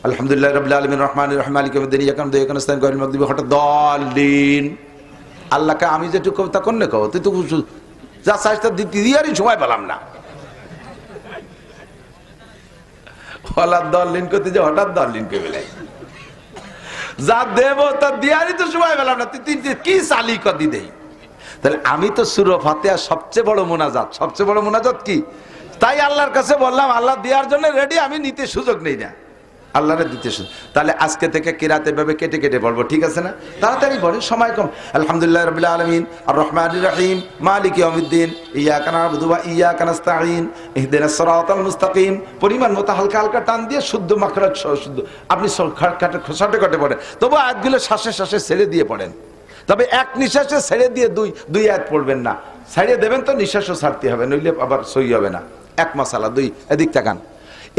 আলহামদুলিল্লাহ রাব্বিল আলামিন রহমানির রহিম মালিকি ইয়াউমিদ্দিন ইয়াকা না'বুদু ওয়া ইয়াকা নাস্তাঈন গায়রিল মাগদুবি আলাইহিম ওয়ালাদ-দাল্লিন। আল্লাহকে আমি যেটুকু কবিতা কোন কও তুই তো যা চাইতা দিয়ারই সময় পেলাম না। ওয়ালাদ-দাল্লিন করতে যে হঠাৎ দাল্লিন কে বেলাই যা দেব তা দিয়ারই তো সময় পেলাম না। তুই কি চালি কদি দেই? তাহলে আমি তো সূরা ফাতিহা সবচেয়ে বড় মুনাজাত কি? তাই আল্লাহর কাছে বললাম আল্লাহ দেওয়ার জন্য রেডি, আমি নিতে সুযোগ নেই না, আল্লাহরে দিতে সুযোগ। তাহলে আজকে থেকে কিরাতে ভাবে কেটে কেটে পড়বো, ঠিক আছে না? তাড়াতাড়ি পড়ে, সময় কম। আলহামদুলিল্লাহ রাব্বিল আলামিন আর রহমানির রহিম মালিকি ইয়াউমিদ্দিন ইয়াকা না'বুদু ওয়া ইয়াকা নাস্তাঈন ইহদিনাস সিরাতাল মুস্তাকিম। পরিমাণ মতো হালকা হালকা টান দিয়ে শুদ্ধ মাখরাজ সহ শুদ্ধ আপনি শর্টে কাটে পড়েন, তবু আয়াতগুলো শ্বাসে শ্বাসে ছেড়ে দিয়ে পড়েন। তবে এক নিঃশ্বাসে ছেড়ে দিয়ে দুই আয়াত পড়বেন না, ছাড়িয়ে দেবেন তো নিঃশ্বাসও ছাড়তে হবে, নইলে আবার সহি হবে না। এক মাসালা, দুই এদিক তাকান।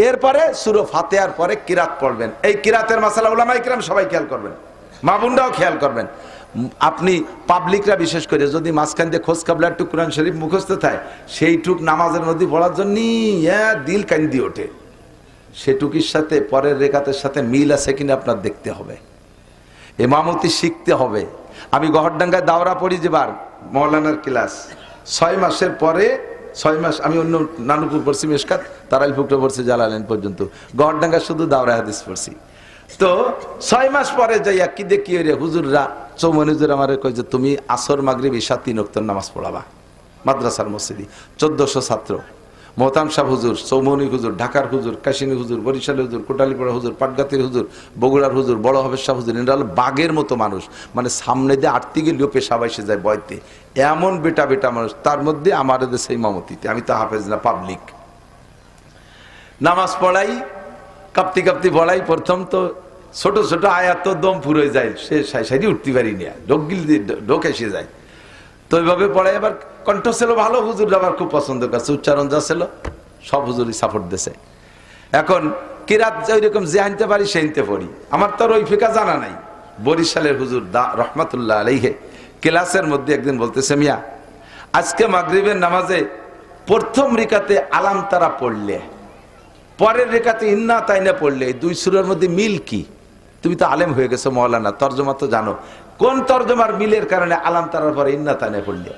এরপরে সূরা ফাতিহার পরে কিরাত পড়বেন। এই কিরাতের মাসালা উলামায়ে কিরাম সবাই খেয়াল করবেন, মা বোনরাও খেয়াল করবেন। আপনি পাবলিকরা বিশেষ করে যদি মাঝখান দিয়ে খোঁজ কাবলা একটু কোরআন শরীফ মুখস্থ থাকে, সেইটুক নামাজের মধ্যে পড়ার জন্য দিল কান্দি ওঠে। সেটুকির সাথে পরের রেখাতের সাথে মিল আছে কিনা আপনার দেখতে হবে, ইমামতি শিখতে হবে। আমি গহরডাঙ্গায় দাওরা পড়ি যেবার মৌলানার ক্লাস 6 মাসের পরে 6 মাস আমি অন্য নানুপুর পড়ছি, মেশকাত তারাইল ফুকটা পড়ছি, জালালাইন পর্যন্ত। গহরডাঙ্গা শুধু দাওরা হাদিস পড়ছি। তো 6 মাস পরে যাইয়া কি দেখি রে হুজুররা চৌমনি হুজুর আমারে কই যে তুমি আসর মাগরিব ঈশা 3 ওয়াক্ত নামাজ পড়াবা মাদ্রাসার মসজিদে। 1400 ছাত্র, মোহতাম সাহেব হুজুর, চৌমনি হুজুর, ঢাকার হুজুর, কাশিনী হুজুর, বরিশালের হুজুর, কোটালীপাড়া হুজুর, পাটগাতির হুজুর, বগুড়ার হুজুর, বড় হবের সাহেব হুজুর। এরা হলো বাঘের মতো মানুষ, মানে সামনে দিয়ে আটতে গেলেও পেশাব এসে যায় বয়তে, এমন বেটা বেটা মানুষ। তার মধ্যে আমার দেশে ইমামতিতে, আমি তো হাফেজ না, পাবলিক নামাজ পড়াই, কাঁপতি কাঁপতি পড়াই। প্রথম তো ছোট ছোট আয়াত তো দম ফুরে যায়, সে সাইডে উঠতে পারি না, ঢোক এসে যায়। তো ওইভাবে পড়াই। আবার কণ্ঠ ছিল ভালো, হুজুর আবার খুব পছন্দ করছে, উচ্চারণ যা ছিল সব হুজুরই সাপোর্ট দিছে। এখন কিরাত ওইরকম যে আনতে পারি সে আনতে পড়ি। আমার তো ওই ফিকা জানা নাই। বরিশালের হুজুর রহমাতুল্লাহ আলাইহি ক্লাসের মধ্যে একদিন বলতেছে, মিয়া আজকে মাগরিবের নামাজে প্রথম রিকাতে আলাম তারা পড়লে, পরের রেখাতে ইন্না তাইনা পড়লে, এই দুই সূরার মধ্যে মিল কি? তুমি তো আলেম হয়ে গেছো, মাওলানা, তর্জমা তো জানো, কোন তর্জমার মিলের কারণে আলাম তারার পরে ইন্না তাইনা পড়লে?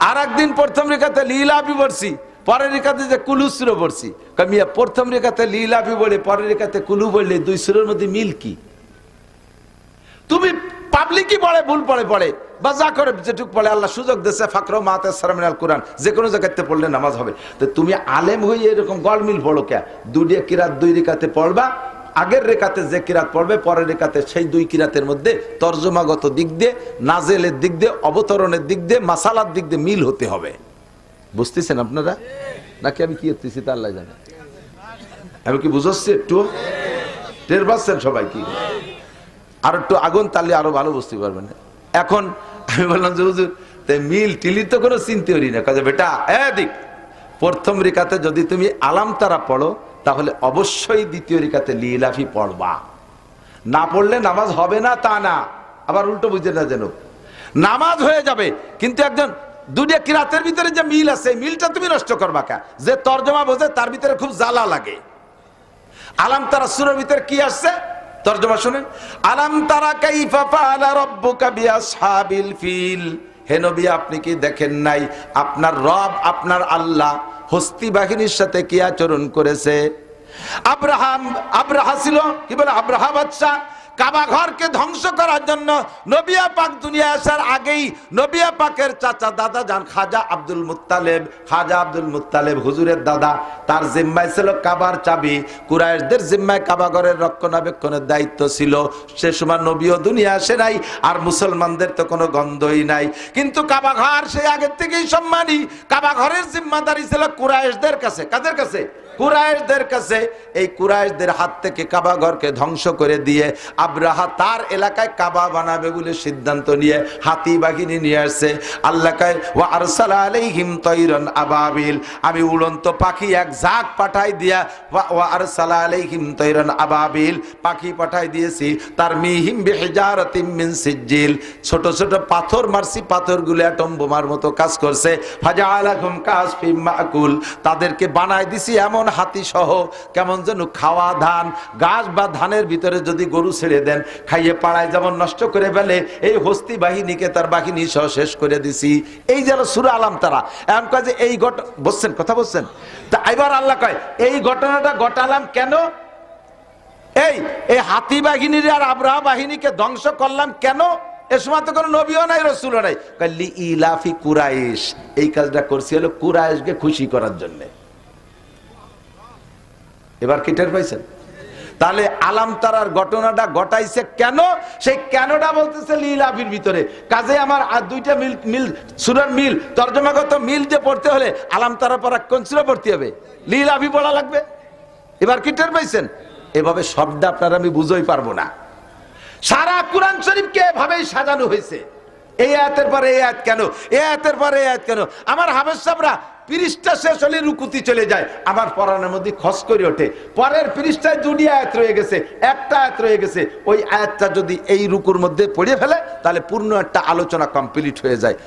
আর একদিন প্রথম রেখাতে লিলাফি পড়ছি, পরের রেখাতে যে কুলু সূরা পড়ছি। কামিয়া প্রথম রেখাতে লিলাফি বলে পরের রেখাতে কুলু বললে দুই সূরার মধ্যে মিল কি? তুমি পাবলিকই পড়ে, ভুল পড়ে বা যা করে যেটুক পড়ে, আল্লাহ সুযোগ দিয়েছে ফাকরা মা তায়াসসারা মিনাল কুরআন, যে কোনো জায়গাতে পড়লে নামাজ হবে। তো তুমি আলেম হয়ে এরকম গলমিল পড়ো কে? দুই কিরাত দুই রেখাতে পড়বা, আগের রেখাতে যে কিরাত পড়বে পরের রেখাতে সেই দুই কিরাতের মধ্যে তর্জমাগত দিক দিয়ে, নাজেলের দিক দিয়ে, অবতরণের দিক দিয়ে, মাসালার দিক দিয়ে মিল হতে হবে। বুঝতেছেন আপনারা নাকি আমি কি করতেছি তা আল্লাহ জানে। আমি কি বুঝাচ্ছি? একটু টের পাচ্ছেন সবাই? কি আর একটু আগুন তাহলে আরো ভালো বুঝতে পারবেন। এখন আমি বললাম যে হুজুর মিল টিলি তো কোনো চিন্তা করি না। কাজে বেটা এদিক প্রথম রেখাতে যদি তুমি আলাম তারা পড়ো, তাহলে অবশ্যই দ্বিতীয় রেখাতে লিলাফি পড়বা। না পড়লে নামাজ হবে না তা না, আবার উল্টো বুঝে না যেন নামাজ হয়ে যাবে। কিন্তু একজন দুইটা কিরাতের ভিতরে যে মিল আছে, মিলটা তুমি নষ্ট করবা কা? যে তর্জমা বোঝে তার ভিতরে খুব জ্বালা লাগে। আলাম তারা সূরার ভিতরে কি আসছে তর্জমা শুনেন, আলাম তারা কাইফা ফাআলা রাব্বুকা বিআসহাবিল ফিল। হে নবী আপনি কি দেখেন নাই আপনার রব, আপনার আল্লাহ হস্তি বাহিনীর সাথে কি আচরণ করেছে? আব্রাহা ছিল কি বলে, আব্রাহা বাদশা কাবা ঘরকে ধ্বংস করার জন্য নবিয়া পাক দুনিয়া আসার আগেই নবিয়া পাকের চাচা দাদা যান খাজা আব্দুল মুত্তালেব হুজুরের দাদা, তার জিম্মায় ছিল কাবার চাবি। কুরাইশদের জিম্মায় কাবা ঘরের রক্ষণাবেক্ষণের দায়িত্ব ছিল। সে সময় নবীও দুনিয়া আসে নাই, আর মুসলমানদের তো কোনো গন্ধই নাই। কিন্তু কাবা ঘর সেই আগের থেকেই সম্মানী। কাবা ঘরের জিম্মাদারি ছিল কুরাইশদের কাছে। কাদের কাছে? কুরাইশদের কাছে। এই কুরাইশদের হাত থেকে কাবা ঘরকে ধ্বংস করে দিয়ে আব্রাহা তার এলাকায় কাবা বানাবে বলে সিদ্ধান্ত নিয়ে হাতি বাহিনী নিয়ে আসছে। আল্লাহ কয় ওয়া আরসালা আলাইহিম তায়রান আবাবিল, আমি উড়ন্ত পাখি এক ঝাঁক পাঠাই দিয়া, ওয়া আরসালা আলাইহিম তায়রান আবাবিল, পাখি পাঠাই দিয়েছি, তার মিহিম বিহিজারাতিম মিন সিজিল, ছোট ছোট পাথর মারছি, পাথরগুলো অ্যাটম বোমার মতো কাজ করছে। ফাজাআলাকুম কাসফিম মাকুল, তাদেরকে বানাই দিছি এমন হাতি সহ, কেমন যেন খাওয়া ধান, গাছ বা ধানের ভিতরে যদি গরু ছেড়ে দেন খাইয়ে পাড়ায় যেমন নষ্ট করে ফেলে, এই হস্তি বাহিনীকে তার বাহিনী সহ শেষ করে দিছি। এই যেন সূরা আলাম তারা এমন কয় যে এই বলছেন কথা বলছেন। তা এবার আল্লাহ কয় এই ঘটনাটা ঘটালাম কেন, এই হাতি বাহিনীর আর আব্রাহা বাহিনীকে ধ্বংস করলাম কেন? এ সময় তো কোনো নবীও নাই, রাসূলও নাই। লি ইলাফি কুরাইশ, এই কাজটা করছি হলো কুরাইশকে খুশি করার জন্য। এবার কি টের পাইছেন? তাহলে আলাম তারার ঘটনাটা ঘটাইছে কেন, সেই কেনটা বলতেছে লিলাফির ভিতরে। কাজে আমার আর দুইটা মিল সূরার মিল, তরজমাগত মিল যে পড়তে হলে আলাম তারা পড়া কোন সূরা পড়তে হবে? লিলাফি পড়া লাগবে। এবার কি টের পাইছেন? এভাবে শব্দটা আপনারা আমি বুঝই পারবো না। সারা কোরআন শরীফকে এভাবেই সাজানো হয়েছে। এই আয়াতের পরে এই আয়াত কেন, এই আয়াতের পরে এই আয়াত কেন? আমার হাফেজ সাহেবরা পৃষ্ঠা শেষ হলে রুকুতি চলে যায়, আমার পড়ানোর মধ্যে খস করে ওঠে। পরের পৃষ্ঠায় দুটি আয়াত রয়ে গেছে, একটা আয়াত রয়ে গেছে, ওই আয়াতটা যদি এই রুকুর মধ্যে পড়ে ফেলে তাহলে পূর্ণ একটা আলোচনা কমপ্লিট হয়ে যায়।